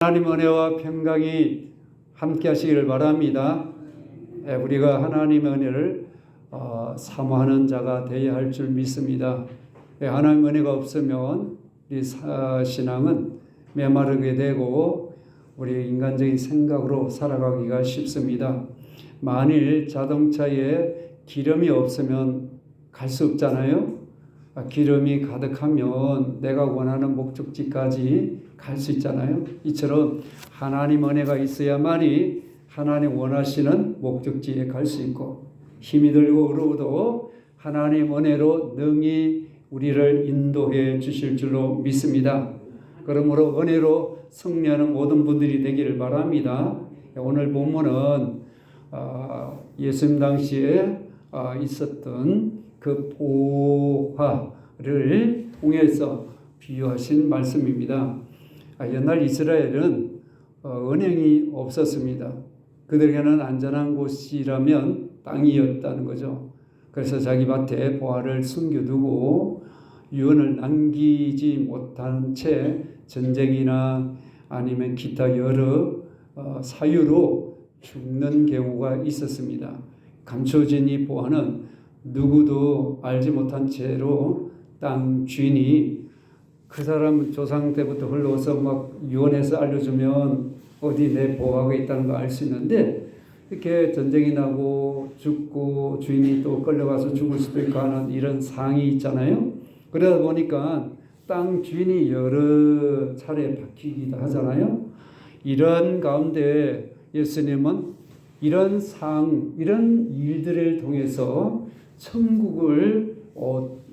하나님 은혜와 평강이 함께 하시기를 바랍니다. 우리가 하나님의 은혜를 사모하는 자가 되어야 할 줄 믿습니다. 하나님 은혜가 없으면 우리 신앙은 메마르게 되고 우리 인간적인 생각으로 살아가기가 쉽습니다. 만일 자동차에 기름이 없으면 갈 수 없잖아요. 기름이 가득하면 내가 원하는 목적지까지 갈 수 있잖아요. 이처럼 하나님 은혜가 있어야만이 하나님 원하시는 목적지에 갈 수 있고, 힘이 들고 어려워도 하나님 은혜로 능히 우리를 인도해 주실 줄로 믿습니다. 그러므로 은혜로 승리하는 모든 분들이 되기를 바랍니다. 오늘 본문은 예수님 당시에 있었던 그 보화를 통해서 비유하신 말씀입니다. 옛날 이스라엘은 은행이 없었습니다. 그들에게는 안전한 곳이라면 땅이었다는 거죠. 그래서 자기 밭에 보화를 숨겨두고 유언을 남기지 못한 채 전쟁이나 아니면 기타 여러 사유로 죽는 경우가 있었습니다. 감춰진 이 보화는 누구도 알지 못한 채로 땅 주인이 그 사람 조상 때부터 흘러서 막 유언해서 알려주면 어디 내 보화가 있다는 거 알 수 있는데, 이렇게 전쟁이 나고 죽고 주인이 또 끌려가서 죽을 수도 있고 하는 이런 상황이 있잖아요. 그러다 보니까 땅 주인이 여러 차례 바뀌기도 하잖아요. 이런 가운데 예수님은 이런 이런 일들을 통해서 천국을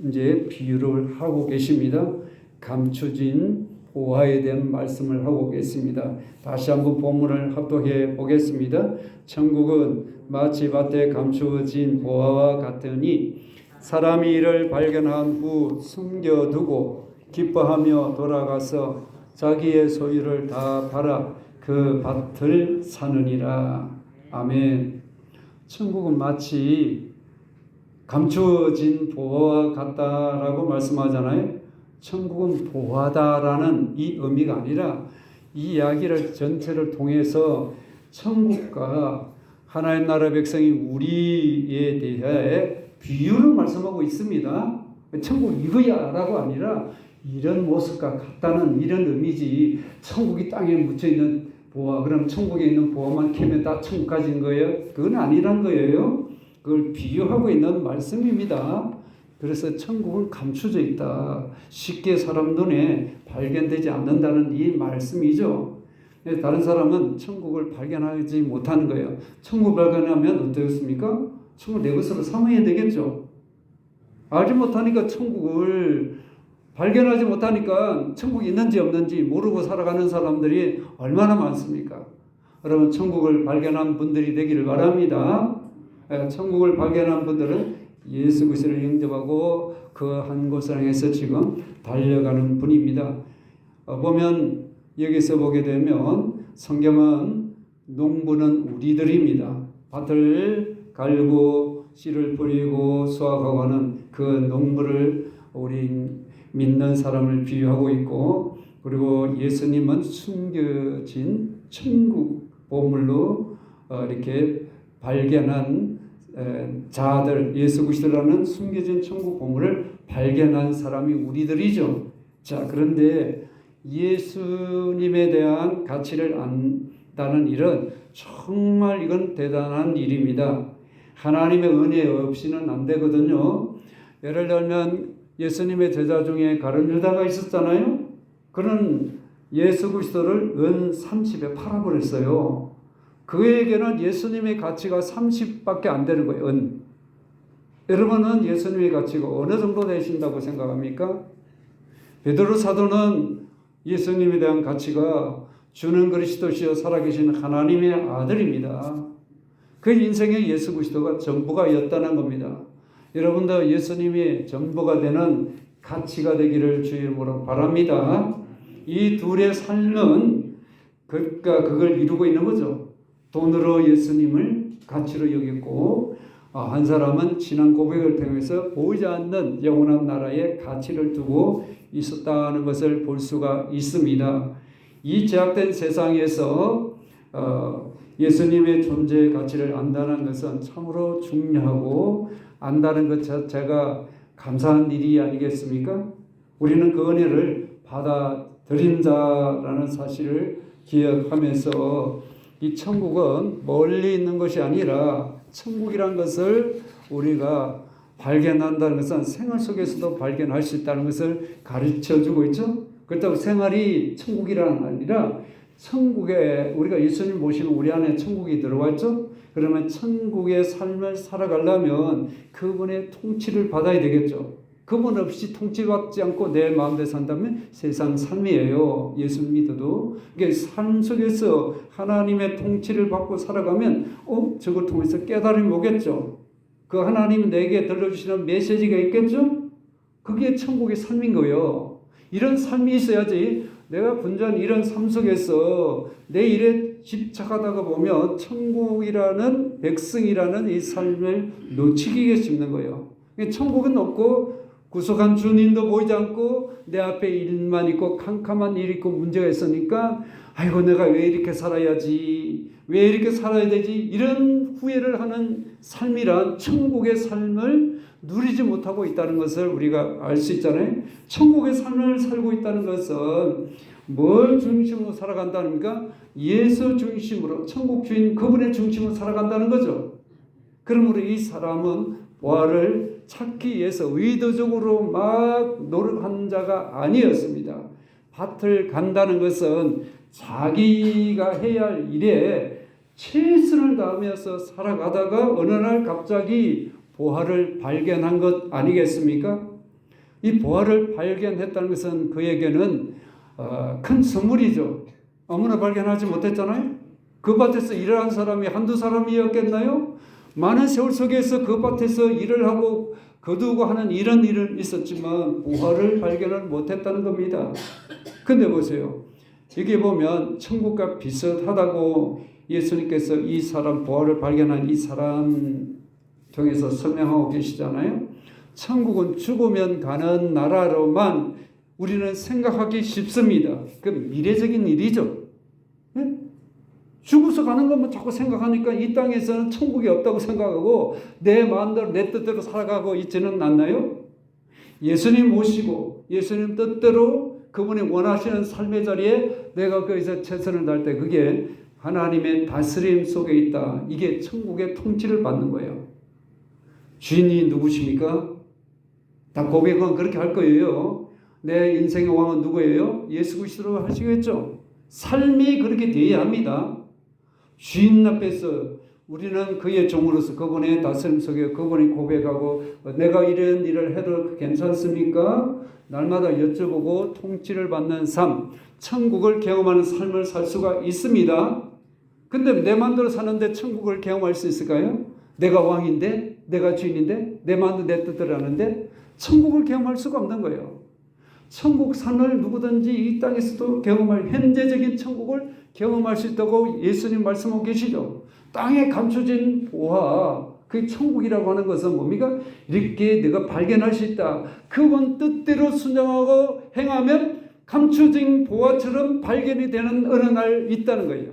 이제 비유를 하고 계십니다. 감춰진 보화에 대한 말씀을 하고 계십니다. 다시 한번 본문을 합독해 보겠습니다. 천국은 마치 밭에 감추어진 보화와 같으니 사람이 이를 발견한 후 숨겨두고 기뻐하며 돌아가서 자기의 소유를 다 팔아 그 밭을 사느니라. 아멘. 천국은 마치 감추어진 보화와 같다라고 말씀하잖아요. 천국은 보화다라는 이 의미가 아니라 이 이야기를 전체를 통해서 천국과 하나님 나라 백성이 우리에 대해 비유를 말씀하고 있습니다. 천국 이거야 라고 아니라 이런 모습과 같다는 이런 의미지, 천국이 땅에 묻혀있는 보화, 그럼 천국에 있는 보화만 캐면 다 천국 가진 거예요? 그건 아니란 거예요. 그걸 비유하고 있는 말씀입니다. 그래서 천국은 감춰져 있다. 쉽게 사람 눈에 발견되지 않는다는 이 말씀이죠. 다른 사람은 천국을 발견하지 못하는 거예요. 천국을 발견하면 어떻습니까? 천국을 내 것으로 삼아야 되겠죠. 알지 못하니까 천국을 발견하지 못하니까 천국이 있는지 없는지 모르고 살아가는 사람들이 얼마나 많습니까? 여러분, 천국을 발견한 분들이 되기를 바랍니다. 천국을 발견한 분들은 예수 그리스도를 영접하고 그 한 곳을 향해서 지금 달려가는 분입니다. 보면 여기서 보게 되면 성경은 농부는 우리들입니다. 밭을 갈고 씨를 뿌리고 수확하고 하는 그 농부를 우리 믿는 사람을 비유하고 있고, 그리고 예수님은 숨겨진 천국 보물로 이렇게 발견한 자들, 예수 그리스도라는 숨겨진 천국 보물을 발견한 사람이 우리들이죠. 자, 그런데 예수님에 대한 가치를 안다는 일은 정말 이건 대단한 일입니다. 하나님의 은혜 없이는 안 되거든요. 예를 들면 예수님의 제자 중에 가룟 유다가 있었잖아요. 그는 예수 그리스도를 은 30에 팔아버렸어요. 그에게는 예수님의 가치가 30밖에 안 되는 거예요. 은. 여러분은 예수님의 가치가 어느 정도 되신다고 생각합니까? 베드로 사도는 예수님에 대한 가치가 주는 그리스도시여 살아계신 하나님의 아들입니다. 그 인생에 예수 그리스도가 전부가였다는 겁니다. 여러분도 예수님이 전부가 되는 가치가 되기를 주의 이름으로 바랍니다. 이 둘의 삶은 그걸 이루고 있는 거죠. 돈으로 예수님을 가치로 여겼고, 한 사람은 신앙 고백을 통해서 보이지 않는 영원한 나라에 가치를 두고 있었다는 것을 볼 수가 있습니다. 이 제약된 세상에서 예수님의 존재 가치를 안다는 것은 참으로 중요하고 안다는 것 자체가 감사한 일이 아니겠습니까? 우리는 그 은혜를 받아들인 자라는 사실을 기억하면서 이 천국은 멀리 있는 것이 아니라 천국이란 것을 우리가 발견한다는 것은 생활 속에서도 발견할 수 있다는 것을 가르쳐주고 있죠. 그렇다고 생활이 천국이란 아니라 천국에 우리가 예수님 모시면 우리 안에 천국이 들어왔죠. 그러면 천국의 삶을 살아가려면 그분의 통치를 받아야 되겠죠. 그분 없이 통치받지 않고 내 마음대로 산다면 세상 삶이에요. 예수 믿어도. 이게 삶 속에서 하나님의 통치를 받고 살아가면 저걸 통해서 깨달음이 오겠죠. 그 하나님이 내게 들려주시는 메시지가 있겠죠. 그게 천국의 삶인 거예요. 이런 삶이 있어야지 내가 분주한 이런 삶 속에서 내 일에 집착하다가 보면 천국이라는 백성이라는 이 삶을 놓치기가 쉽는 거예요. 천국은 없고 구속한 주님도 보이지 않고 내 앞에 일만 있고 캄캄한 일이 있고 문제가 있으니까 아이고 내가 왜 이렇게 살아야지, 왜 이렇게 살아야 되지, 이런 후회를 하는 삶이란 천국의 삶을 누리지 못하고 있다는 것을 우리가 알 수 있잖아요. 천국의 삶을 살고 있다는 것은 뭘 중심으로 살아간다는가? 예수 중심으로, 천국 주인 그분의 중심으로 살아간다는 거죠. 그러므로 이 사람은 부활을 찾기 위해서 의도적으로 막 노력한 자가 아니었습니다. 밭을 간다는 것은 자기가 해야 할 일에 최선을 다하면서 살아가다가 어느 날 갑자기 부활을 발견한 것 아니겠습니까? 이 부활을 발견했다는 것은 그에게는 큰 선물이죠. 아무나 발견하지 못했잖아요. 그 밭에서 일을 한 사람이 한두 사람이었겠나요? 많은 세월 속에서 그 밭에서 일을 하고 거두고 하는 이런 일은 있었지만 부활을 발견을 못했다는 겁니다. 근데 보세요. 여기 보면 천국과 비슷하다고 예수님께서 이 사람, 부활을 발견한 이 사람 통해서 설명하고 계시잖아요. 천국은 죽으면 가는 나라로만 우리는 생각하기 쉽습니다. 그 미래적인 일이죠. 네? 죽어서 가는 것만 자꾸 생각하니까 이 땅에서는 천국이 없다고 생각하고 내 마음대로 내 뜻대로 살아가고 있지는 않나요? 예수님 모시고 예수님 뜻대로 그분이 원하시는 삶의 자리에 내가 거기서 최선을 다할 때 그게 하나님의 다스림 속에 있다. 이게 천국의 통치를 받는 거예요. 주인이 누구십니까? 다 고백은 그렇게 할 거예요. 내 인생의 왕은 누구예요? 예수 그리스도로 하시겠죠. 삶이 그렇게 되어야 합니다. 주인 앞에서 우리는 그의 종으로서 그분의 다스림 속에 그분이 고백하고 내가 이런 일을 해도 괜찮습니까? 날마다 여쭤보고 통치를 받는 삶, 천국을 경험하는 삶을 살 수가 있습니다. 근데 내 마음대로 사는데 천국을 경험할 수 있을까요? 내가 왕인데, 내가 주인인데, 내 마음대로 내 뜻대로 하는데 천국을 경험할 수가 없는 거예요. 천국 산을 누구든지 이 땅에서도 경험할 현재적인 천국을 경험할 수 있다고 예수님 말씀하고 계시죠. 땅에 감춰진 보화, 그 천국이라고 하는 것은 뭡니까? 이렇게 내가 발견할 수 있다. 그분 뜻대로 순종하고 행하면 감춰진 보화처럼 발견이 되는 어느 날 있다는 거예요.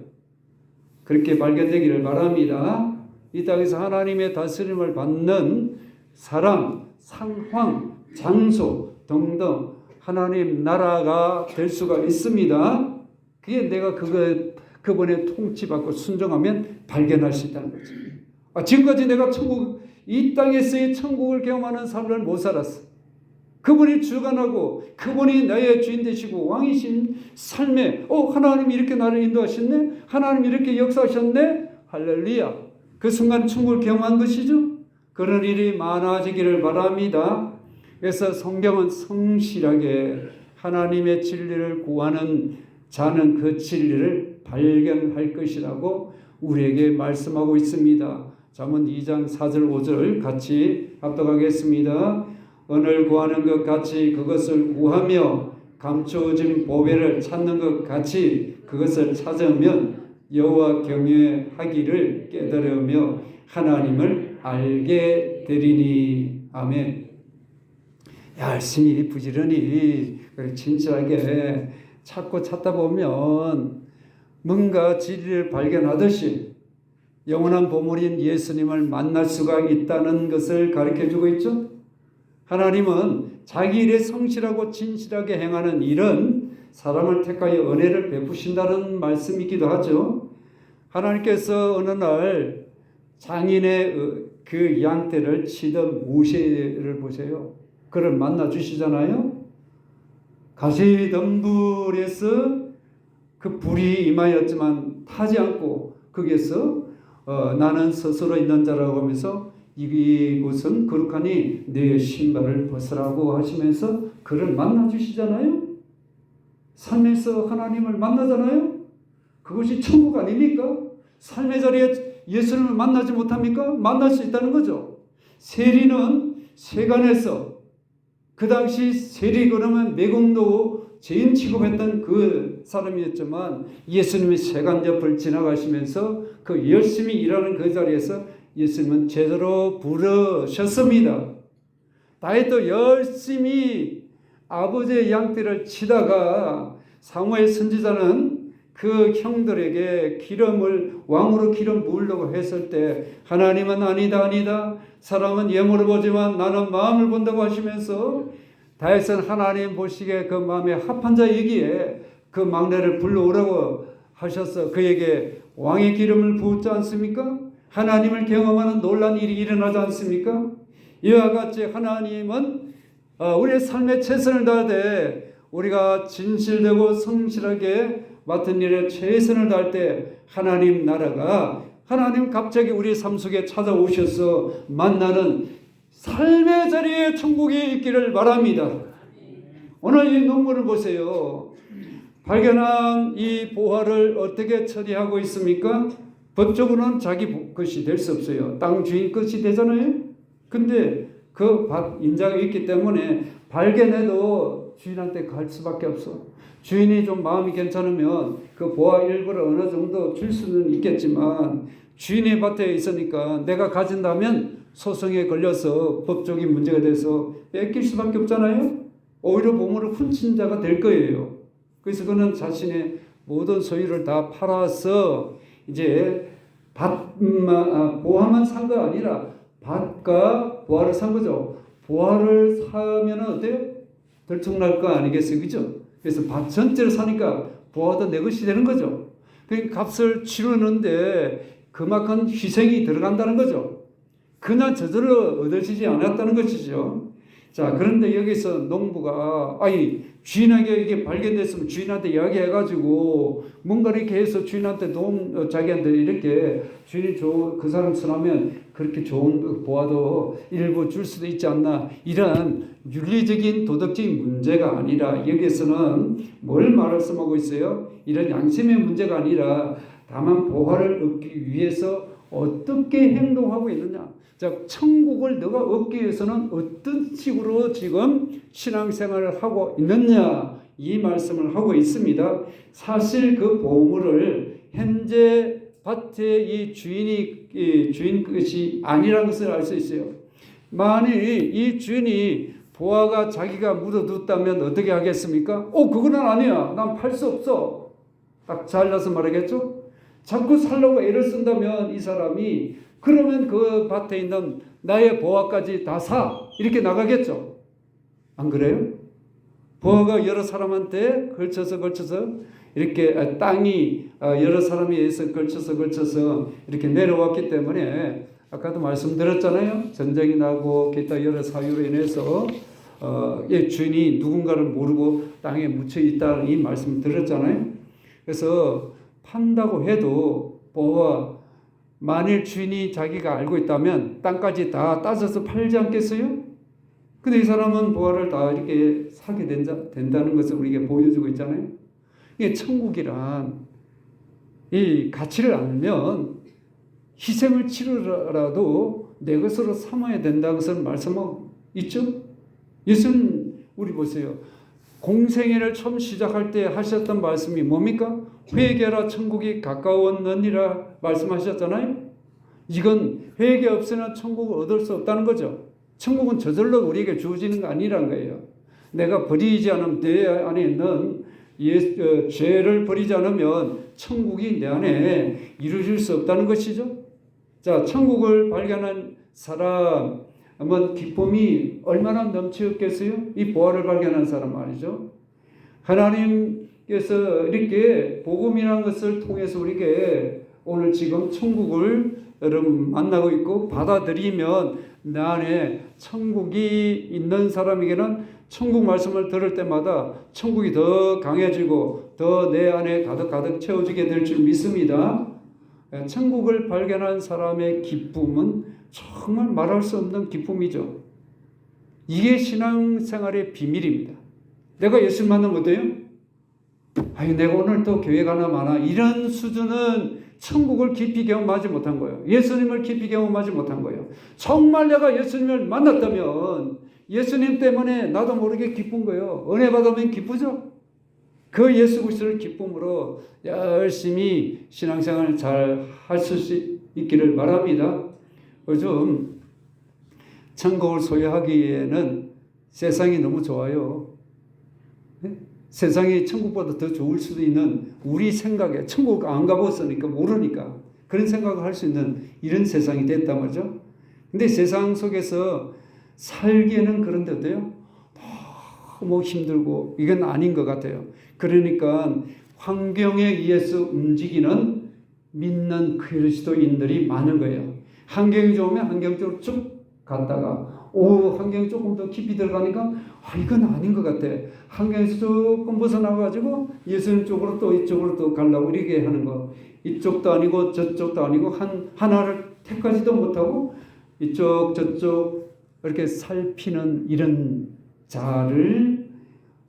그렇게 발견되기를 바랍니다. 이 땅에서 하나님의 다스림을 받는 사람, 상황, 장소 등등 하나님 나라가 될 수가 있습니다. 그게 내가 그분의 통치받고 순종하면 발견할 수 있다는 거죠. 지금까지 내가 이 땅에서의 천국을 경험하는 삶을 못 살았어. 그분이 주관하고 그분이 나의 주인 되시고 왕이신 삶에 하나님이 이렇게 나를 인도하셨네. 하나님이 이렇게 역사하셨네. 할렐루야. 그 순간 천국을 경험한 것이죠. 그런 일이 많아지기를 바랍니다. 그래서 성경은 성실하게 하나님의 진리를 구하는 자는 그 진리를 발견할 것이라고 우리에게 말씀하고 있습니다. 잠언 2장 4절 5절 같이 합독하겠습니다. 은을 구하는 것 같이 그것을 구하며 감추어진 보배를 찾는 것 같이 그것을 찾으면 여호와 경외하기를 깨달으며 하나님을 알게 되리니. 아멘. 열심히 부지런히 진실하게 찾다 보면 뭔가 진리를 발견하듯이 영원한 보물인 예수님을 만날 수가 있다는 것을 가르쳐주고 있죠. 하나님은 자기 일에 성실하고 진실하게 행하는 일은 사람을 택하여 은혜를 베푸신다는 말씀이기도 하죠. 하나님께서 어느 날 장인의 그 양떼를 치던 모세를 보세요. 그를 만나 주시잖아요. 가시덤불에서 그 불이 임하였지만 타지 않고 거기에서 나는 스스로 있는 자라고 하면서 이곳은 거룩하니 내 신발을 벗으라고 하시면서 그를 만나 주시잖아요. 삶에서 하나님을 만나잖아요. 그것이 천국 아닙니까? 삶의 자리에 예수님을 만나지 못합니까? 만날 수 있다는 거죠. 세리는 세간에서 그 당시 세리 그러면 매국노 죄인 취급했던 그 사람이었지만 예수님이 세간 옆을 지나가시면서 그 열심히 일하는 그 자리에서 예수님은 제대로 부르셨습니다. 다윗도 열심히 아버지의 양떼를 치다가 사무엘 선지자는 그 형들에게 기름을 왕으로 기름 부으려고 했을 때 하나님은 아니다 사람은 예물을 보지만 나는 마음을 본다고 하시면서 다윗은 하나님 보시기에 그 마음에 합한 자이기에 그 막내를 불러오라고 하셔서 그에게 왕의 기름을 부었지 않습니까? 하나님을 경험하는 놀라운 일이 일어나지 않습니까? 이와 같이 하나님은 우리의 삶에 최선을 다하되 우리가 진실되고 성실하게 맡은 일에 최선을 다할 때 하나님 나라가 하나님 갑자기 우리 삶 속에 찾아오셔서 만나는 삶의 자리에 천국이 있기를 바랍니다. 오늘 이 논문을 보세요. 발견한 이 보화를 어떻게 처리하고 있습니까? 법적으로는 자기 것이 될 수 없어요. 땅 주인 것이 되잖아요. 근데 그 인자가 있기 때문에 발견해도 주인한테 갈 수밖에 없어. 주인이 좀 마음이 괜찮으면 그 보화 일부를 어느 정도 줄 수는 있겠지만 주인의 밭에 있으니까 내가 가진다면 소송에 걸려서 법적인 문제가 돼서 뺏길 수밖에 없잖아요. 오히려 보물을 훔친 자가 될 거예요. 그래서 그는 자신의 모든 소유를 다 팔아서 이제 보화만 산 거 아니라 밭과 보화를 산 거죠. 보화를 사면 어때요? 들통날 거 아니겠어요? 그죠? 그래서 밭 전체를 사니까 보화도 내 것이 되는 거죠. 그 값을 치르는데 그만큼 희생이 들어간다는 거죠. 그냥 저절로 얻어지지 않았다는 것이죠. 자, 그런데 여기서 농부가 주인에게 이게 발견됐으면 주인한테 이야기해가지고 뭔가 이렇게 해서 주인한테 자기한테 이렇게 주인이 그 사람 선하면 그렇게 좋은 보화도 일부 줄 수도 있지 않나, 이런 윤리적인 도덕적인 문제가 아니라 여기서는 뭘 말씀하고 있어요? 이런 양심의 문제가 아니라 다만 보화를 얻기 위해서 어떻게 행동하고 있느냐. 자, 천국을 너가 얻기 위해서는 어떤 식으로 지금 신앙생활을 하고 있느냐, 이 말씀을 하고 있습니다. 사실 그 보물을 현재 밭의 이 주인 것이 아니라는 것을 알 수 있어요. 만일 이 주인이 보화가 자기가 묻어뒀다면 어떻게 하겠습니까? 그거는 아니야. 난 팔 수 없어. 딱 잘라서 말하겠죠? 자꾸 살려고 애를 쓴다면 이 사람이, 그러면 그 밭에 있는 나의 보화까지 다 사, 이렇게 나가겠죠. 안 그래요? 보화가 여러 사람한테 걸쳐서 이렇게 땅이 여러 사람에 의해서 걸쳐서 이렇게 내려왔기 때문에 아까도 말씀드렸잖아요. 전쟁이 나고 기타 여러 사유로 인해서 주인이 누군가를 모르고 땅에 묻혀 있다는 이 말씀 드렸잖아요. 그래서 판다고 해도 보화, 만일 주인이 자기가 알고 있다면 땅까지 다 따져서 팔지 않겠어요? 근데 이 사람은 보화를 다 이렇게 사게 된다는 것을 우리에게 보여주고 있잖아요. 이게 천국이란 이 가치를 알면 희생을 치르라도 내 것으로 삼아야 된다는 것을 말씀하고 있죠. 예수님 우리 보세요. 공생애를 처음 시작할 때 하셨던 말씀이 뭡니까? 회개하라 천국이 가까웠느니라 말씀하셨잖아요. 이건 회개 없이는 천국을 얻을 수 없다는 거죠. 천국은 저절로 우리에게 주어지는 거 아니라는 거예요. 내가 버리지 않으면 내 안에 있는 죄를 버리지 않으면 천국이 내 안에 이루어질 수 없다는 것이죠. 자, 천국을 발견한 사람은 기쁨이 얼마나 넘치겠어요? 이 보화를 발견한 사람 말이죠. 하나님께서 이렇게 복음이라는 것을 통해서 우리에게 오늘 지금 천국을 여러분 만나고 있고 받아들이면 내 안에 천국이 있는 사람에게는 천국 말씀을 들을 때마다 천국이 더 강해지고 더 내 안에 가득 채워지게 될 줄 믿습니다. 천국을 발견한 사람의 기쁨은 정말 말할 수 없는 기쁨이죠. 이게 신앙생활의 비밀입니다. 내가 예수를 만나면 어때요? 아유, 내가 오늘 또 교회 가나 마나 이런 수준은 천국을 깊이 경험하지 못한 거예요. 예수님을 깊이 경험하지 못한 거예요. 정말 내가 예수님을 만났다면 예수님 때문에 나도 모르게 기쁜 거예요. 은혜 받으면 기쁘죠? 그 예수 그리스도를 기쁨으로 열심히 신앙생활을 잘 할 수 있기를 바랍니다. 요즘 천국을 소유하기에는 세상이 너무 좋아요. 세상이 천국보다 더 좋을 수도 있는 우리 생각에 천국 안 가봤으니까 모르니까 그런 생각을 할 수 있는 이런 세상이 됐단 말이죠. 근데 세상 속에서 살기에는 그런데 어때요? 너무 힘들고 이건 아닌 것 같아요. 그러니까 환경에 의해서 움직이는 믿는 그리스도인들이 많은 거예요. 환경이 좋으면 환경 쪽으로 쭉 갔다가 환경이 조금 더 깊이 들어가니까 이건 아닌 것 같아. 환경에서 조금 벗어나가지고 예수님 쪽으로 또 이쪽으로 또 가려고 이렇게 하는 거. 이쪽도 아니고 저쪽도 아니고 하나를 택하지도 못하고 이쪽 저쪽 이렇게 살피는 이런 자를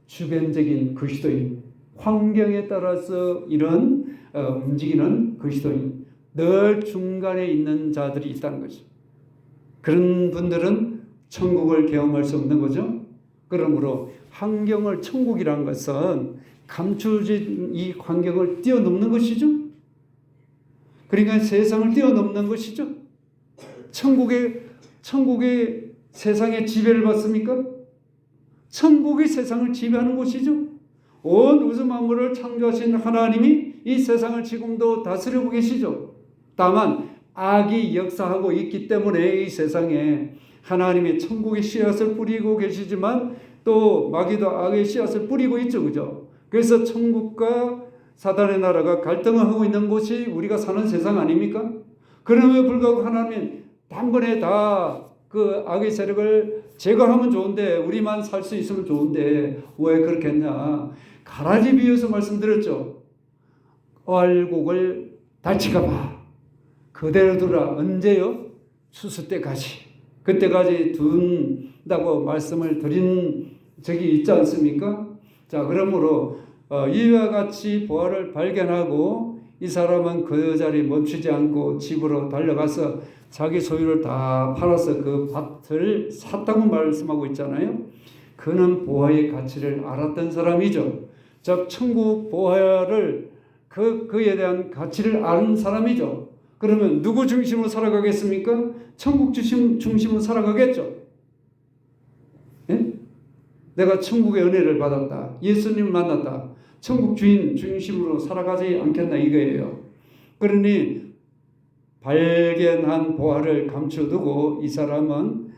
주변적인 그리스도인, 환경에 따라서 이런 움직이는 그리스도인, 늘 중간에 있는 자들이 있다는 거죠. 그런 분들은 천국을 경험할 수 없는 거죠. 그러므로 환경을, 천국이라는 것은 감추어진 이 환경을 뛰어넘는 것이죠. 그러니까 세상을 뛰어넘는 것이죠. 천국의 세상의 지배를 받습니까? 천국이 세상을 지배하는 곳이죠. 온 우주 만물을 창조하신 하나님이 이 세상을 지금도 다스리고 계시죠. 다만 악이 역사하고 있기 때문에 이 세상에 하나님의 천국의 씨앗을 뿌리고 계시지만 또 마귀도 악의 씨앗을 뿌리고 있죠. 그죠? 그래서 천국과 사단의 나라가 갈등을 하고 있는 곳이 우리가 사는 세상 아닙니까? 그럼에도 불구하고 하나님은 단번에 다 그 악의 세력을 제거하면 좋은데 우리만 살 수 있으면 좋은데 왜 그렇게 했냐? 가라지 비유에서 말씀드렸죠. 알곡을 달치가 봐. 그대로 두라. 언제요? 추수 때까지. 그때까지 둔다고 말씀을 드린 적이 있지 않습니까? 자, 그러므로 이와 같이 보화를 발견하고 이 사람은 그 자리에 멈추지 않고 집으로 달려가서 자기 소유를 다 팔아서 그 밭을 샀다고 말씀하고 있잖아요. 그는 보화의 가치를 알았던 사람이죠. 즉 천국 보화를 그에 대한 가치를 아는 사람이죠. 그러면 누구 중심으로 살아가겠습니까? 천국 중심으로 살아가겠죠. 예? 내가 천국의 은혜를 받았다. 예수님을 만났다. 천국 주인 중심으로 살아가지 않겠나 이거예요. 그러니 발견한 보화를 감춰두고 이 사람은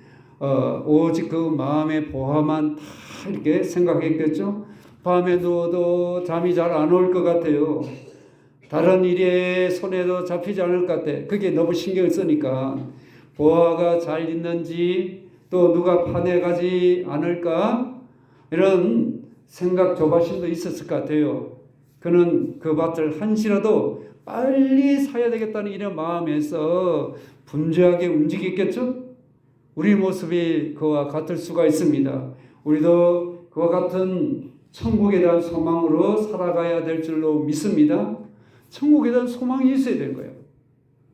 오직 그 마음의 보화만 다 이렇게 생각했겠죠. 밤에 누워도 잠이 잘 안 올 것 같아요. 다른 일에 손에도 잡히지 않을 것 같아. 그게 너무 신경을 쓰니까 보화가 잘 있는지 또 누가 파내가지 않을까 이런 생각 조바심도 있었을 것 같아요. 그는 그 밭을 한시라도 빨리 사야 되겠다는 이런 마음에서 분주하게 움직였겠죠? 우리 모습이 그와 같을 수가 있습니다. 우리도 그와 같은 천국에 대한 소망으로 살아가야 될 줄로 믿습니다. 천국에 대한 소망이 있어야 될 거예요.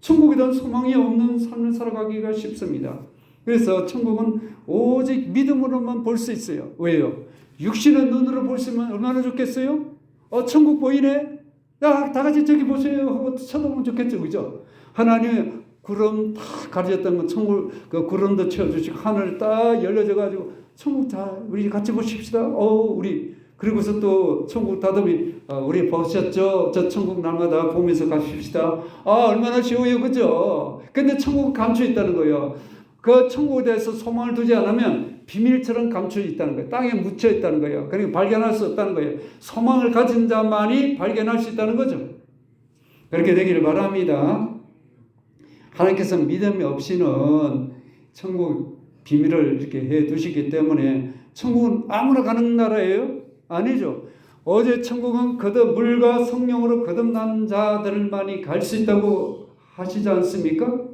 천국에 대한 소망이 없는 삶을 살아가기가 쉽습니다. 그래서 천국은 오직 믿음으로만 볼 수 있어요. 왜요? 육신의 눈으로 볼 수 있으면 얼마나 좋겠어요? 천국 보이네? 야, 다 같이 저기 보세요 하고 쳐다보면 좋겠죠. 그죠? 하나님 구름 다 가려졌던 건 천국, 그 구름도 채워주시고 하늘 딱 열려져가지고 천국 다 우리 같이 보십시다. 우리 그리고서 또 천국 다듬이 우리 보셨죠? 저 천국 날마다 보면서 가십시다. 얼마나 쉬워요, 그죠? 근데 천국은 감춰 있다는 거예요. 그 천국에 대해서 소망을 두지 않으면 비밀처럼 감춰 있다는 거예요. 땅에 묻혀 있다는 거예요. 그러니까 발견할 수 없다는 거예요. 소망을 가진 자만이 발견할 수 있다는 거죠. 그렇게 되기를 바랍니다. 하나님께서 믿음이 없이는 천국 비밀을 이렇게 해 두시기 때문에 천국은 아무나 가는 나라예요? 아니죠. 어제 천국은 물과 성령으로 거듭난 자들만이 갈 수 있다고 하시지 않습니까?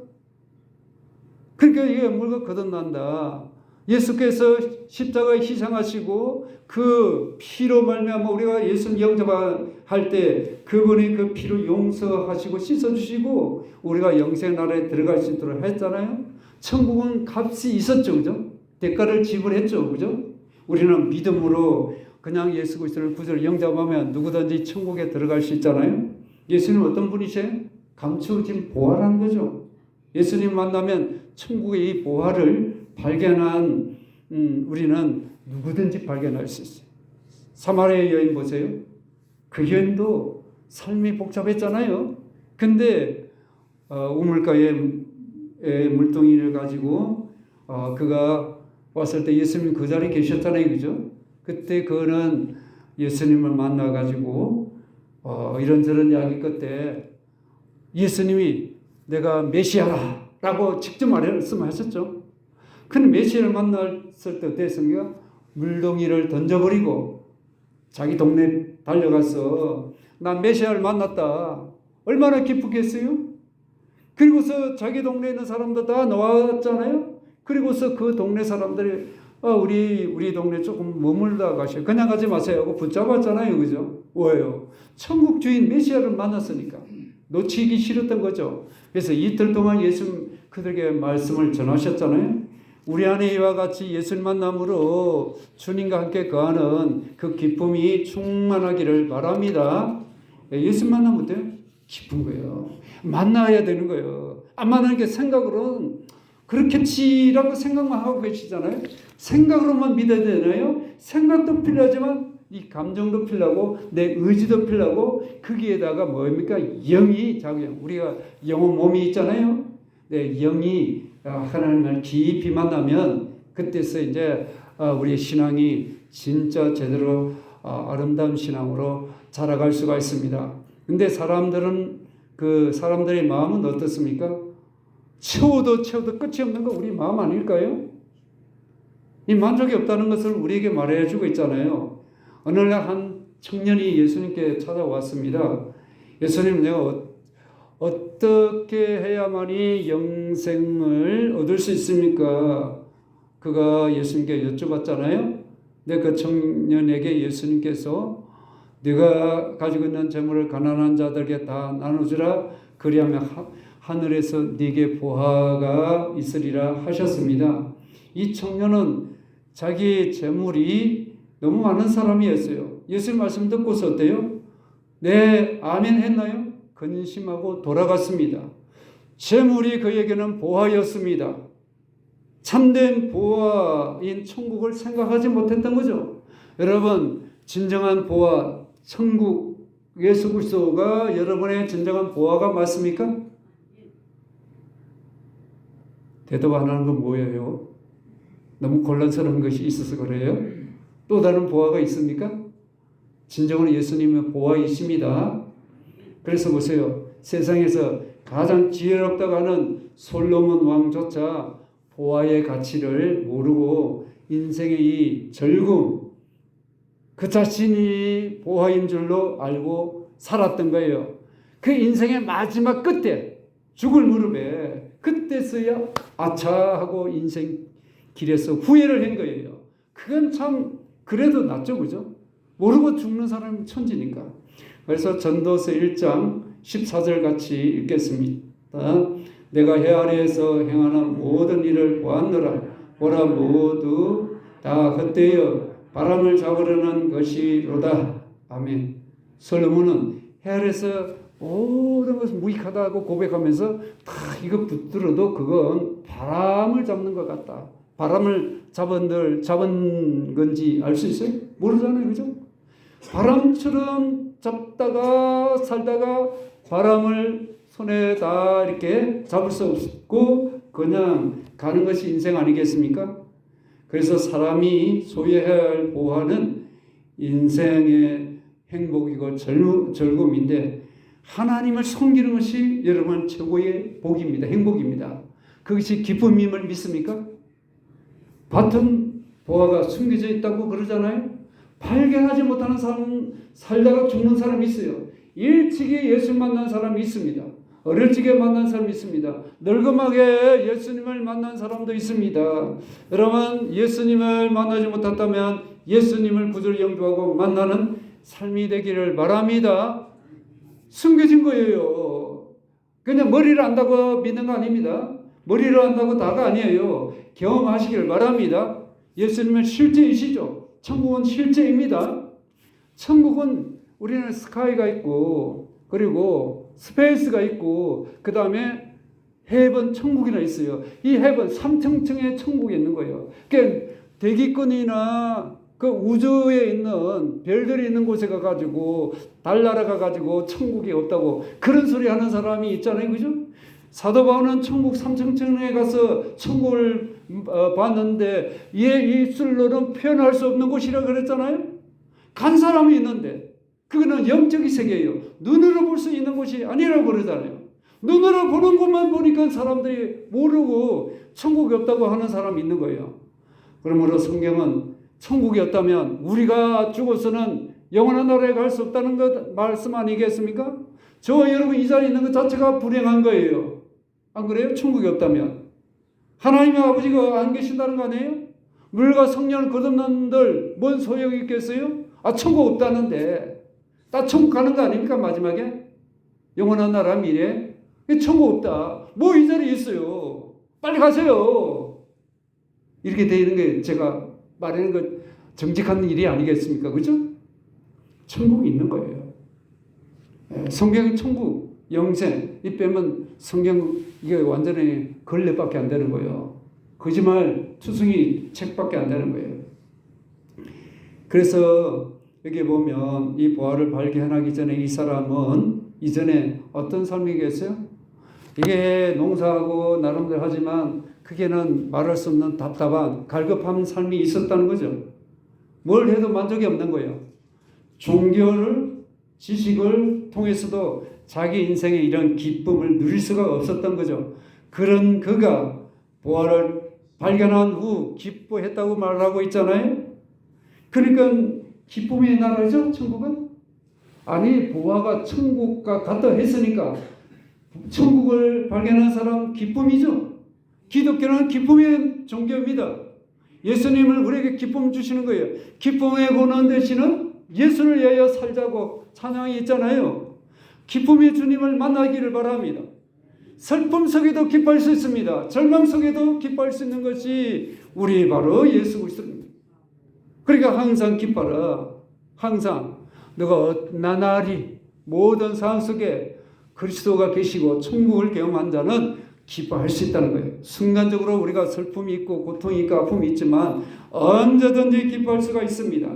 그러니까 이게 물과 거듭난다. 예수께서 십자가에 희생하시고 그 피로 말미암아 우리가 예수님 영접할 때 그분이 그 피로 용서하시고 씻어주시고 우리가 영생 나라에 들어갈 수 있도록 했잖아요. 천국은 값이 있었죠, 그죠? 대가를 지불했죠, 그죠? 우리는 믿음으로 그냥 예수 그리스도를 구주로 영접하면 누구든지 천국에 들어갈 수 있잖아요. 예수님 어떤 분이세요? 감추어진 보화라는 거죠. 예수님 만나면 천국의 이 보화를 발견한 우리는 누구든지 발견할 수 있어요. 사마리아 여인 보세요. 그 여인도 삶이 복잡했잖아요. 근데 우물가에 물동이를 가지고 그가 왔을 때 예수님 그 자리에 계셨잖아요, 그죠? 그때 그는 예수님을 만나가지고 이런저런 이야기 끝에 예수님이 내가 메시아라고 직접 말씀하셨죠. 근데 메시아를 만났을 때 어땠습니까? 물동이를 던져버리고 자기 동네 달려가서 난 메시아를 만났다. 얼마나 기쁘겠어요? 그리고서 자기 동네에 있는 사람도 다 나왔잖아요. 그리고서 그 동네 사람들이 우리 동네 조금 머물다 가셔. 그냥 가지 마세요 하고 붙잡았잖아요, 그죠? 왜요? 천국 주인 메시아를 만났으니까 놓치기 싫었던 거죠. 그래서 이틀 동안 예수님 그들에게 말씀을 전하셨잖아요. 우리 안에 이와 같이 예수님 만남으로 주님과 함께 거하는 그 기쁨이 충만하기를 바랍니다. 예수님 만나면 어때요? 기쁜 거예요. 만나야 되는 거예요. 안 만나는 게 생각으로는 그렇겠지라고 생각만 하고 계시잖아요. 생각으로만 믿어야 되나요? 생각도 필요하지만 이 감정도 필요하고 내 의지도 필요하고 거기에다가 뭡니까? 영이 작용. 우리가 영혼 몸이 있잖아요. 네, 영이 하나님을 깊이 만나면 그때서 이제 우리의 신앙이 진짜 제대로 아름다운 신앙으로 자라갈 수가 있습니다. 근데 사람들의 마음은 어떻습니까? 채워도 끝이 없는 거 우리 마음 아닐까요? 이 만족이 없다는 것을 우리에게 말해주고 있잖아요. 어느 날 한 청년이 예수님께 찾아왔습니다. 예수님, 내가 어떻게 해야만이 영생을 얻을 수 있습니까? 그가 예수님께 여쭤봤잖아요. 근데 그 청년에게 예수님께서 네가 가지고 있는 재물을 가난한 자들에게 다 나눠주라. 그리하면 하늘에서 네게 보화가 있으리라 하셨습니다. 이 청년은 자기 재물이 너무 많은 사람이었어요. 예수님 말씀 듣고서 어때요? 네, 아멘 했나요? 근심하고 돌아갔습니다. 재물이 그에게는 보화였습니다. 참된 보화인 천국을 생각하지 못했던 거죠. 여러분, 진정한 보화, 천국, 예수 그리스도가 여러분의 진정한 보화가 맞습니까? 대답 안 하는 건 뭐예요? 너무 곤란스러운 것이 있어서 그래요? 또 다른 보화가 있습니까? 진정으로 예수님의 보화이십니다. 그래서 보세요. 세상에서 가장 지혜롭다고 하는 솔로몬 왕조차 보화의 가치를 모르고 인생의 이 즐거움, 그 자신이 보화인 줄로 알고 살았던 거예요. 그 인생의 마지막 끝에 죽을 무렵에 그때서야 아차 하고 인생 길에서 후회를 한 거예요. 그건 참 그래도 낫죠, 그죠? 모르고 죽는 사람이 천지니까. 그래서 전도서 1장 14절 같이 읽겠습니다. 내가 해 아래에서 행하는 모든 일을 보았노라. 보라, 모두 다 헛되어 바람을 잡으려는 것이로다. 아멘. 솔로몬은 해 아래에서 모든 것을 무익하다고 고백하면서 이거 붙들어도 그건 바람을 잡는 것 같다. 바람을 잡은 건지 알 수 있어요? 모르잖아요, 그죠? 바람처럼 잡다가 살다가 바람을 손에 다 이렇게 잡을 수 없고 그냥 가는 것이 인생 아니겠습니까? 그래서 사람이 소유해야 할 보화는 인생의 행복이고 즐거움인데 하나님을 섬기는 것이 여러분 최고의 복입니다. 행복입니다. 그것이 기쁨임을 믿습니까? 밭은 보화가 숨겨져 있다고 그러잖아요. 발견하지 못하는 사람, 살다가 죽는 사람이 있어요. 일찍이 예수 만난 사람이 있습니다. 어릴 적에 만난 사람이 있습니다. 늙음하게 예수님을 만난 사람도 있습니다. 여러분, 예수님을 만나지 못했다면 예수님을 구주로 영접하고 만나는 삶이 되기를 바랍니다. 숨겨진 거예요. 그냥 머리를 안다고 믿는 거 아닙니다. 머리를 안다고 다가 아니에요. 경험하시기를 바랍니다. 예수님은 실제이시죠. 천국은 실제입니다. 천국은 우리는 스카이가 있고 그리고 스페이스가 있고 그 다음에 헤븐 천국이나 있어요. 이 헤븐 3층층의 천국이 있는 거예요. 그러니까 대기권이나 그 우주에 있는 별들이 있는 곳에 가가지고 달나라 가가지고 천국이 없다고 그런 소리 하는 사람이 있잖아요. 그죠? 사도 바울은 천국 3층층에 가서 천국을 봤는데 얘 입술로는 표현할 수 없는 곳이라 그랬잖아요. 간 사람이 있는데 그거는 영적인 세계예요. 눈으로 볼 수 있는 곳이 아니라고 그러잖아요. 눈으로 보는 것만 보니까 사람들이 모르고 천국이 없다고 하는 사람이 있는 거예요. 그러므로 성경은 천국이 없다면 우리가 죽어서는 영원한 나라에 갈 수 없다는 것 말씀 아니겠습니까? 저와 여러분 이 자리에 있는 것 자체가 불행한 거예요. 안 그래요? 천국이 없다면. 하나님의 아버지가 안 계신다는 거 아니에요? 물과 성령을 거듭난들 뭔 소용이 있겠어요? 천국 없다는데 나 천국 가는 거 아닙니까? 마지막에 영원한 나라 미래 천국 없다. 뭐 이 자리에 있어요. 빨리 가세요. 이렇게 되는 게 제가 말하는 것 정직한 일이 아니겠습니까? 그죠? 천국이 있는 거예요. 성경의 천국, 영생 이 빼면 성경 이게 완전히 걸레밖에 안 되는 거예요. 거짓말 투성이 책밖에 안 되는 거예요. 그래서 여기 보면 이 보화를 발견하기 전에 이 사람은 이전에 어떤 삶이겠어요? 이게 농사하고 나름대로 하지만 그게는 말할 수 없는 답답한 갈급한 삶이 있었다는 거죠. 뭘 해도 만족이 없는 거예요. 종교를 지식을 통해서도 자기 인생의 이런 기쁨을 누릴 수가 없었던 거죠. 그런 그가 보화를 발견한 후 기뻐했다고 말하고 있잖아요. 그러니까 기쁨의 나라죠, 천국은? 아니, 보화가 천국과 같다 했으니까 천국을 발견한 사람 기쁨이죠. 기독교는 기쁨의 종교입니다. 예수님을 우리에게 기쁨 주시는 거예요. 기쁨의 고난 되시는 예수를 위하여 살자고 찬양이 있잖아요. 기쁨의 주님을 만나기를 바랍니다. 슬픔 속에도 기뻐할 수 있습니다. 절망 속에도 기뻐할 수 있는 것이 우리 바로 예수 그리스도입니다. 그러니까 항상 기뻐라. 항상 너가 나날이 모든 상황 속에 그리스도가 계시고 천국을 경험한 자는 기뻐할 수 있다는 거예요. 순간적으로 우리가 슬픔이 있고 고통이 있고 아픔이 있지만 언제든지 기뻐할 수가 있습니다.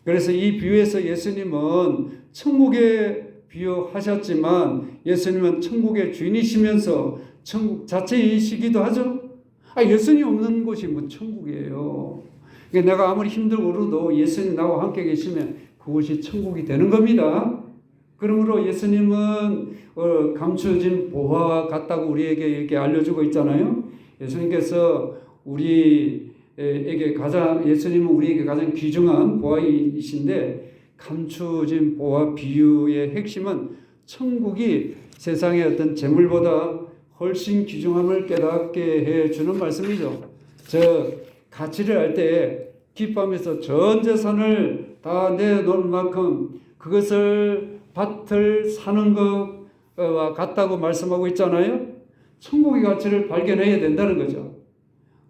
그래서 이 비유에서 예수님은 천국에 비유하셨지만 예수님은 천국의 주인이시면서 천국 자체이시기도 하죠. 예수님 없는 곳이 뭐 천국이에요. 내가 아무리 힘들고 그래도 예수님 나와 함께 계시면 그곳이 천국이 되는 겁니다. 그러므로 예수님은 감추어진 보화와 같다고 우리에게 이렇게 알려주고 있잖아요. 예수님께서 예수님은 우리에게 가장 귀중한 보화이신데 감추어진 보화 비유의 핵심은 천국이 세상의 어떤 재물보다 훨씬 귀중함을 깨닫게 해주는 말씀이죠. 가치를 알 때 기뻐하면서 전 재산을 다 내놓을 만큼 그것을 밭을 사는 것과 같다고 말씀하고 있잖아요. 천국의 가치를 발견해야 된다는 거죠.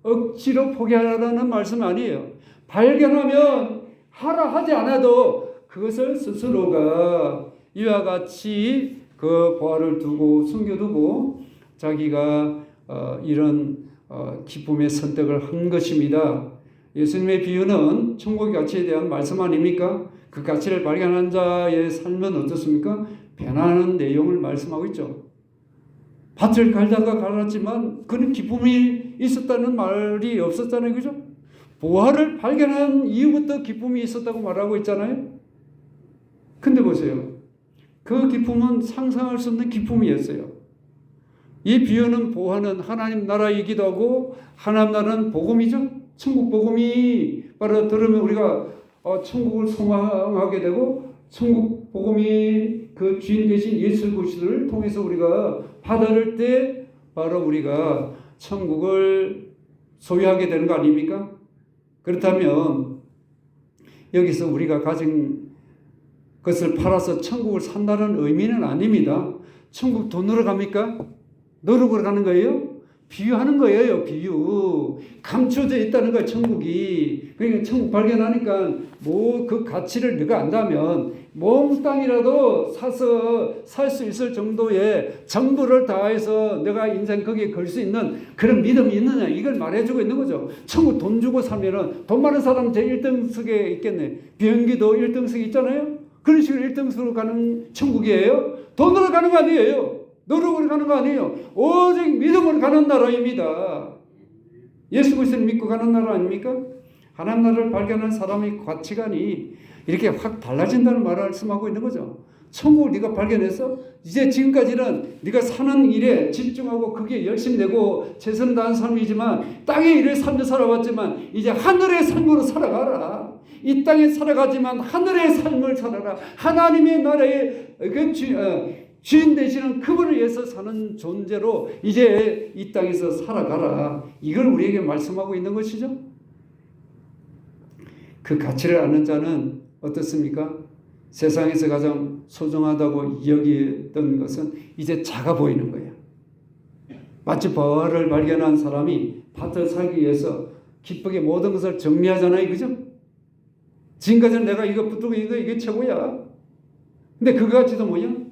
억지로 포기하라는 말씀 아니에요. 발견하면 하라 하지 않아도 그것을 스스로가 이와 같이 그 보화를 두고 숨겨두고 자기가 이런 기쁨의 선택을 한 것입니다. 예수님의 비유는 천국의 가치에 대한 말씀 아닙니까? 그 가치를 발견한 자의 삶은 어떻습니까? 변화하는 내용을 말씀하고 있죠. 밭을 갈다가 갈았지만 그는 기쁨이 있었다는 말이 없었잖아요. 그죠? 부활을 발견한 이후부터 기쁨이 있었다고 말하고 있잖아요. 근데 보세요. 그 기쁨은 상상할 수 없는 기쁨이었어요. 이 비유는 보화는 하나님 나라이기도 하고 하나님 나라는 복음이죠. 천국 복음이 바로 들으면 우리가 천국을 소망하게 되고 천국 복음이 그 주인 되신 예수 그리스도를 통해서 우리가 받아들 때 바로 우리가 천국을 소유하게 되는 거 아닙니까? 그렇다면 여기서 우리가 가진 것을 팔아서 천국을 산다는 의미는 아닙니다. 천국 돈으로 갑니까? 노력으로 가는 거예요? 비유하는 거예요. 비유. 감춰져 있다는 거예요. 천국이. 그러니까 천국 발견하니까 뭐 그 가치를 네가 안다면 몽땅이라도 사서 살 수 있을 정도의 전부를 다해서 내가 인생 거기에 걸 수 있는 그런 믿음이 있느냐 이걸 말해주고 있는 거죠. 천국 돈 주고 살면은 돈 많은 사람 제 1등석에 있겠네. 비행기도 1등석에 있잖아요. 그런 식으로 1등석으로 가는 천국이에요. 돈으로 가는 거 아니에요. 노력으로 가는 거 아니에요. 오직 믿음으로 가는 나라입니다. 예수 그리스도를 믿고 가는 나라 아닙니까? 하나님 나라를 발견한 사람의 가치관이 이렇게 확 달라진다는 말을 말씀하고 있는 거죠. 천국을 네가 발견해서 이제 지금까지는 네가 사는 일에 집중하고 그게 열심히 내고 최선을 다한 삶이지만 땅의 일을 삶을 살아왔지만 이제 하늘의 삶으로 살아가라. 이 땅에 살아가지만 하늘의 삶을 살아라. 하나님의 나라의 주인 되시는 그분을 위해서 사는 존재로 이제 이 땅에서 살아가라. 이걸 우리에게 말씀하고 있는 것이죠. 그 가치를 아는 자는 어떻습니까? 세상에서 가장 소중하다고 여기던 것은 이제 작아 보이는 거예요. 마치 부활을 발견한 사람이 밭을 살기 위해서 기쁘게 모든 것을 정리하잖아요. 그죠? 지금까지는 내가 이거 붙들고 이게 최고야. 근데 그거 가치도 뭐냐?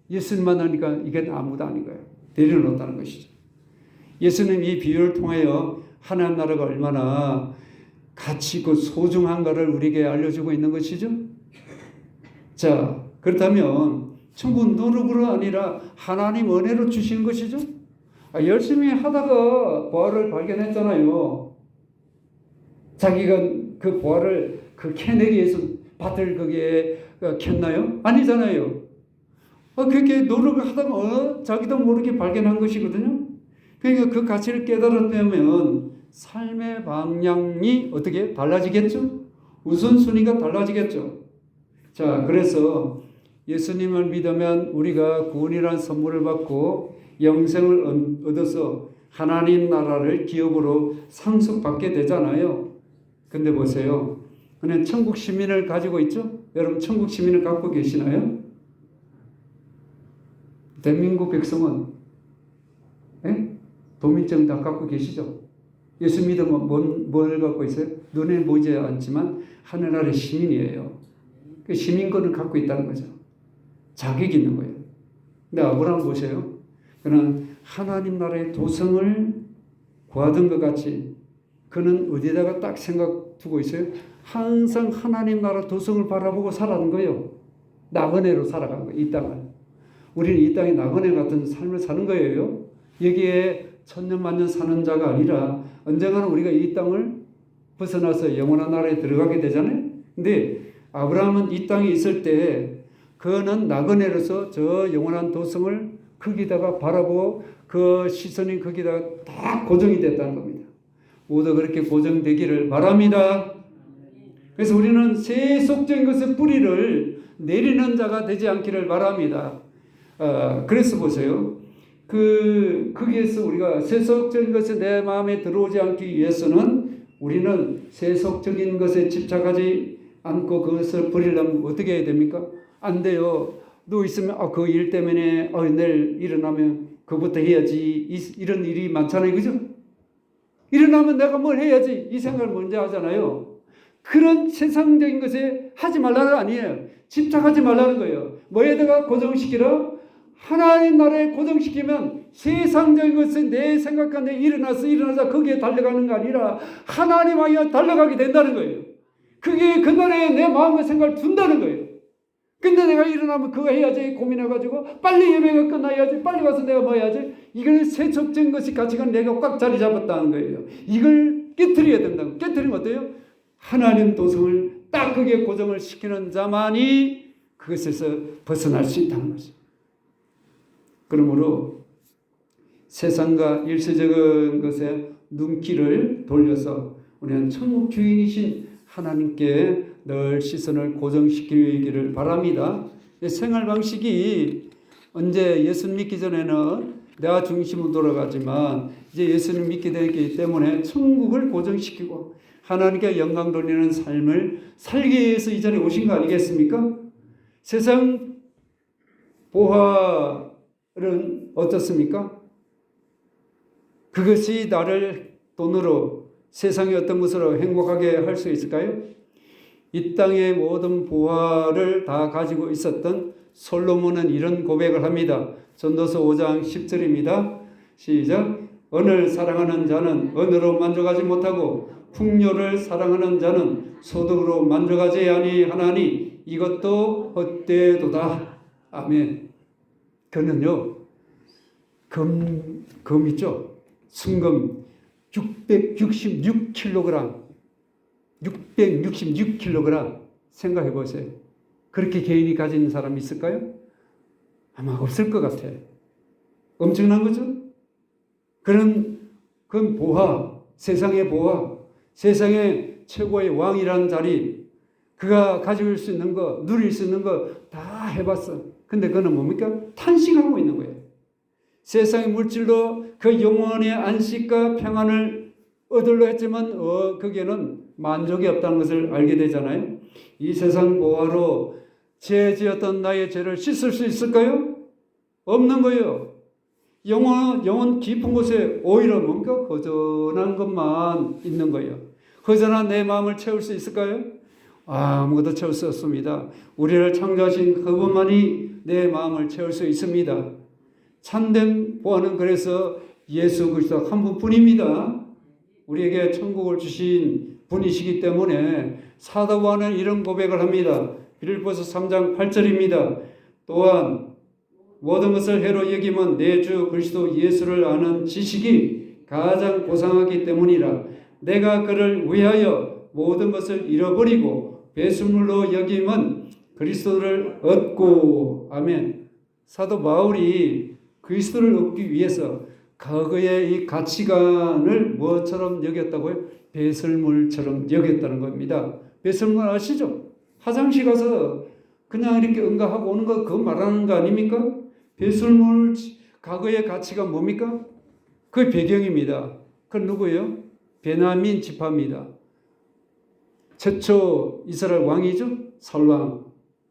예수님만 하니까 이게 아무도 아닌 거예요. 내려놓았다는 것이죠. 예수님 이 비유를 통하여 하나님 나라가 얼마나 가치 있고 소중한가를 우리에게 알려주고 있는 것이죠. 자, 그렇다면 천국 노력으로 아니라 하나님 은혜로 주시는 것이죠. 열심히 하다가 부활을 발견했잖아요. 자기가 그 부활을 캐내기 위해서 밭을 거기에 켰나요? 아니잖아요. 그렇게 노력을 하다가 자기도 모르게 발견한 것이거든요. 그러니까 그 가치를 깨달았다면 삶의 방향이 어떻게 달라지겠죠? 우선순위가 달라지겠죠. 자, 그래서 예수님을 믿으면 우리가 구원이라는 선물을 받고 영생을 얻어서 하나님 나라를 기업으로 상속받게 되잖아요. 근데 보세요. 그냥 천국 시민을 가지고 있죠? 여러분 천국 시민을 갖고 계시나요? 대한민국 백성은 도민증 다 갖고 계시죠? 예수 믿으면 뭘 갖고 있어요? 눈에 보이지 않지만 하늘나라의 시민이에요. 그 시민권을 갖고 있다는 거죠. 자격이 있는 거예요. 근데 아브라함 보세요. 그는 하나님 나라의 도성을 구하던 것 같이 그는 어디다가 딱 생각 두고 있어요? 항상 하나님 나라 도성을 바라보고 살아가는 거예요. 나그네로 살아간 거예요. 이 땅을. 우리는 이 땅에 나그네 같은 삶을 사는 거예요. 여기에 천년만년 사는 자가 아니라 언젠가는 우리가 이 땅을 벗어나서 영원한 나라에 들어가게 되잖아요. 근데 아브라함은 이 땅에 있을 때 그는 나그네로서 저 영원한 도성을 거기다가 바라보고 그 시선이 거기다가 다 고정이 됐다는 겁니다. 모두 그렇게 고정되기를 바랍니다. 그래서 우리는 세속적인 것의 뿌리를 내리는 자가 되지 않기를 바랍니다. 그래서 보세요. 거기에서 우리가 세속적인 것이 내 마음에 들어오지 않기 위해서는 우리는 세속적인 것에 집착하지 않고 그것을 버리려면 어떻게 해야 됩니까? 안 돼요. 누워 있으면 그 일 때문에 내일 일어나면 그것부터 해야지. 이런 일이 많잖아요. 그죠? 일어나면 내가 뭘 해야지. 이 생각을 먼저 하잖아요. 그런 세상적인 것에 하지 말라는 거 아니에요. 집착하지 말라는 거예요. 뭐에다가 고정시키라? 하나님 나라에 고정시키면 세상적인 것에 내 생각과 내 일어나자 거기에 달려가는 거 아니라 하나님 향해 달려가게 된다는 거예요. 그게 그날에 내 마음과 생각을 둔다는 거예요. 근데 내가 일어나면 그거 해야지 고민해가지고 빨리 예배가 끝나야지, 빨리 가서 내가 뭐 해야지, 이걸 세속적인 것이 가치관 내가 꽉 자리 잡았다는 거예요. 이걸 깨트려야 된다고. 깨트리면 어때요? 하나님 도성을 딱 그게 고정을 시키는 자만이 그것에서 벗어날 수 있다는 거죠. 그러므로 세상과 일세적인 것에 눈길을 돌려서 우리는 천국 주인이신 하나님께 늘 시선을 고정시키기를 바랍니다. 생활 방식이 언제 예수님 믿기 전에는 내가 중심으로 돌아가지만 이제 예수님 믿게 되기 때문에 천국을 고정시키고 하나님께 영광 돌리는 삶을 살기 위해서 이 자리에 오신 거 아니겠습니까? 세상 보화는 어떻습니까? 그것이 나를 돈으로 세상의 어떤 것으로 행복하게 할 수 있을까요? 이 땅의 모든 보화를 다 가지고 있었던 솔로몬은 이런 고백을 합니다. 전도서 5장 10절입니다. 시작. 은을 사랑하는 자는 은으로 만족하지 못하고 풍요를 사랑하는 자는 소득으로 만족하지 아니하나니 이것도 헛되도다. 아멘. 그는요, 금 있죠? 순금 666kg, 666kg 생각해 보세요. 그렇게 개인이 가진 사람이 있을까요? 아마 없을 것 같아. 엄청난 거죠? 그건 보화, 세상의 보화, 세상의 최고의 왕이라는 자리, 그가 가질 수 있는 거, 누릴 수 있는 거 다 해봤어. 근데 그는 뭡니까? 탄식하고 있는 거예요. 세상의 물질로 그 영혼의 안식과 평안을 얻으려 했지만 거기에는 만족이 없다는 것을 알게 되잖아요. 이 세상 보화로 죄 지었던 나의 죄를 씻을 수 있을까요? 없는 거예요. 영혼 깊은 곳에 오히려 뭔가 허전한 것만 있는 거예요. 허전한 내 마음을 채울 수 있을까요? 아무것도 채울 수 없습니다. 우리를 창조하신 그분만이 내 마음을 채울 수 있습니다. 참된 보화는 그래서 예수 그리스도 한 분뿐입니다. 우리에게 천국을 주신 분이시기 때문에 사도 바울은 이런 고백을 합니다. 빌립보서 3장 8절입니다. 또한 모든 것을 해로 여기면 내 주 그리스도 예수를 아는 지식이 가장 고상하기 때문이라. 내가 그를 위하여 모든 것을 잃어버리고 배설물로 여기면 그리스도를 얻고. 아멘. 사도 바울이 그리스도를 얻기 위해서 과거의 이 가치관을 뭐처럼 여겼다고요? 배설물처럼 여겼다는 겁니다. 배설물 아시죠? 화장실 가서 그냥 이렇게 응가하고 오는 거 그거 말하는 거 아닙니까? 배설물, 과거의 가치가 뭡니까? 그 배경입니다. 그건 누구예요? 베냐민 지파입니다. 최초 이스라엘 왕이죠? 사울왕.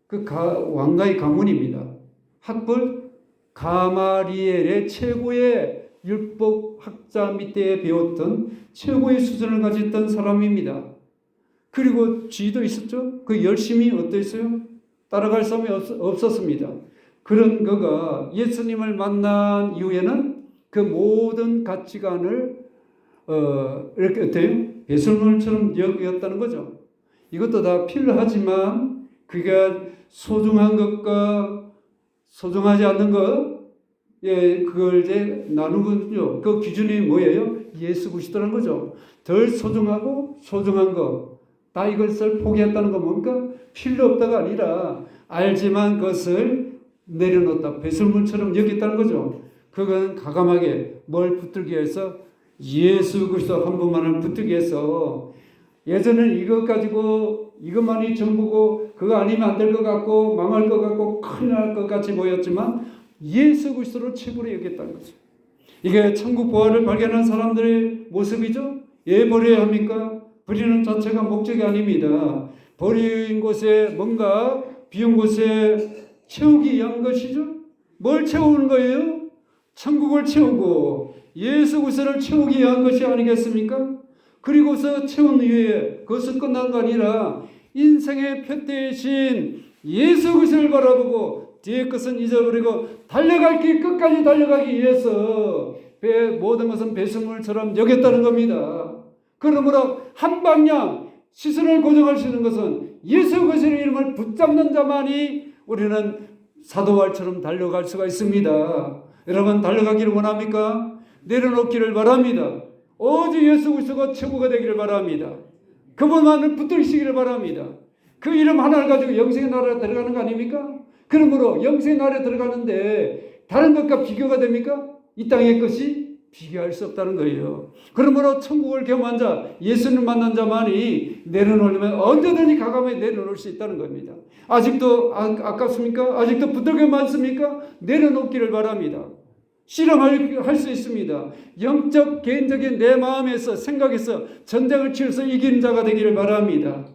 그 왕가의 가문입니다. 학벌 가마리엘의 최고의 율법 학자 밑에 배웠던 최고의 수준을 가졌던 사람입니다. 그리고 지도 있었죠? 그 열심히 어땠어요? 따라갈 사람이 없었습니다. 그런 그가 예수님을 만난 이후에는 그 모든 가치관을 이렇게 어때요? 배설물처럼 여겼다는 거죠. 이것도 다 필요하지만 그가 소중한 것과 소중하지 않는 것, 그걸 이제 나누거든요. 그 기준이 뭐예요? 예수 그리스도라는 거죠. 덜 소중하고 소중한 것, 다 이것을 포기했다는 건 뭡니까? 필요 없다가 아니라 알지만 그것을 내려놓다, 배설물처럼 여겼다는 거죠. 그건 가감하게 뭘 붙들기 위해서? 예수 그리스도 한 분만을 붙들기 위해서. 예전에는 이것 가지고 이것만이 전부고 그거 아니면 안 될 것 같고 망할 것 같고 큰일 날 것 같이 보였지만 예수 그리스도를 최고로 여겼다는 거죠. 이게 천국 보화를 발견한 사람들의 모습이죠. 왜 버려야 합니까? 버리는 자체가 목적이 아닙니다. 버린 곳에 뭔가 비운 곳에 채우기 위한 것이죠. 뭘 채우는 거예요? 천국을 채우고 예수 그리스도를 채우기 위한 것이 아니겠습니까? 그리고서 채운 이후에 그것은 끝난 거 아니라 인생의 표대이신 예수 그리스도를 바라보고 뒤에 것은 잊어버리고 달려갈 길 끝까지 달려가기 위해서 모든 것은 배설물처럼 여겼다는 겁니다. 그러므로 한 방향 시선을 고정할 수 있는 것은 예수 그리스도의 이름을 붙잡는 자만이 우리는 사도 바울처럼 달려갈 수가 있습니다. 여러분 달려가기를 원합니까? 내려놓기를 바랍니다. 오직 예수 그리스도가 최고가 되기를 바랍니다. 그분만을 붙들으시기를 바랍니다. 그 이름 하나를 가지고 영생의 나라에 들어가는 거 아닙니까? 그러므로 영생의 나라에 들어가는데 다른 것과 비교가 됩니까? 이 땅의 것이 비교할 수 없다는 거예요. 그러므로 천국을 경험한 자, 예수를 만난 자만이 내려놓으려면 언제든지 과감하게 내려놓을 수 있다는 겁니다. 아직도 아깝습니까? 아직도 붙들게 많습니까? 내려놓기를 바랍니다. 실험할 수 있습니다. 영적 개인적인 내 마음에서 생각에서 전쟁을 치러서 이기는 자가 되기를 바랍니다.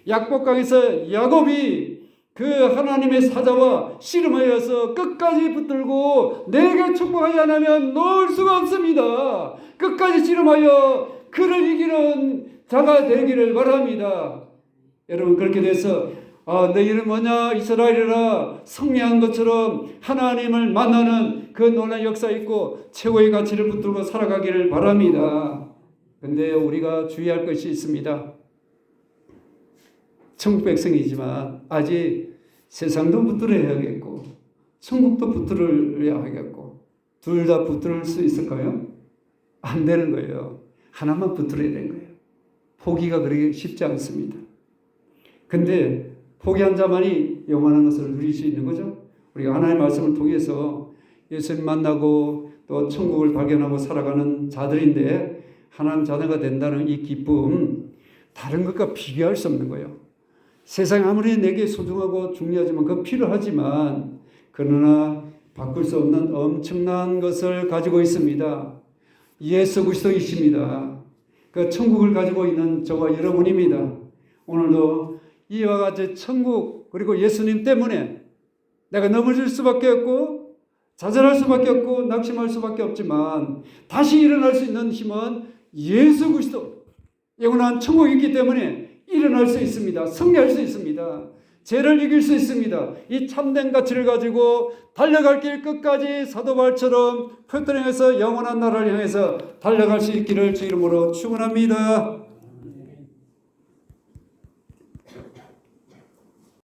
약복강에서 야곱이 그 하나님의 사자와 씨름하여서 끝까지 붙들고 내게 축복하지 않으면 놓을 수가 없습니다. 끝까지 씨름하여 그를 이기는 자가 되기를 바랍니다. 여러분 그렇게 돼서 내 이름 뭐냐 이스라엘이라 승리한 것처럼 하나님을 만나는 그 놀라운 역사 있고 최고의 가치를 붙들고 살아가기를 바랍니다. 근데 우리가 주의할 것이 있습니다. 천국 백성이지만 아직 세상도 붙들어야겠고 천국도 붙들어야 하겠고 둘 다 붙들 수 있을까요? 안 되는 거예요. 하나만 붙들어야 되는 거예요. 포기가 그렇게 쉽지 않습니다. 근데 포기한 자만이 영원한 것을 누릴 수 있는 거죠. 우리가 하나님의 말씀을 통해서 예수님 만나고 또 천국을 발견하고 살아가는 자들인데 하나님 자녀가 된다는 이 기쁨 다른 것과 비교할 수 없는 거예요. 세상 아무리 내게 소중하고 중요하지만 그건 필요하지만 그러나 바꿀 수 없는 엄청난 것을 가지고 있습니다. 예수 그리스도이십니다. 그 천국을 가지고 있는 저와 여러분입니다. 오늘도 이와 같이 천국 그리고 예수님 때문에 내가 넘어질 수밖에 없고 좌절할 수밖에 없고 낙심할 수밖에 없지만 다시 일어날 수 있는 힘은 예수 그리스도 영원한 천국이 있기 때문에 일어날 수 있습니다. 승리할 수 있습니다. 죄를 이길 수 있습니다. 이 참된 가치를 가지고 달려갈 길 끝까지 사도 바울처럼 표대령에서 영원한 나라를 향해서 달려갈 수 있기를 주 이름으로 축원합니다.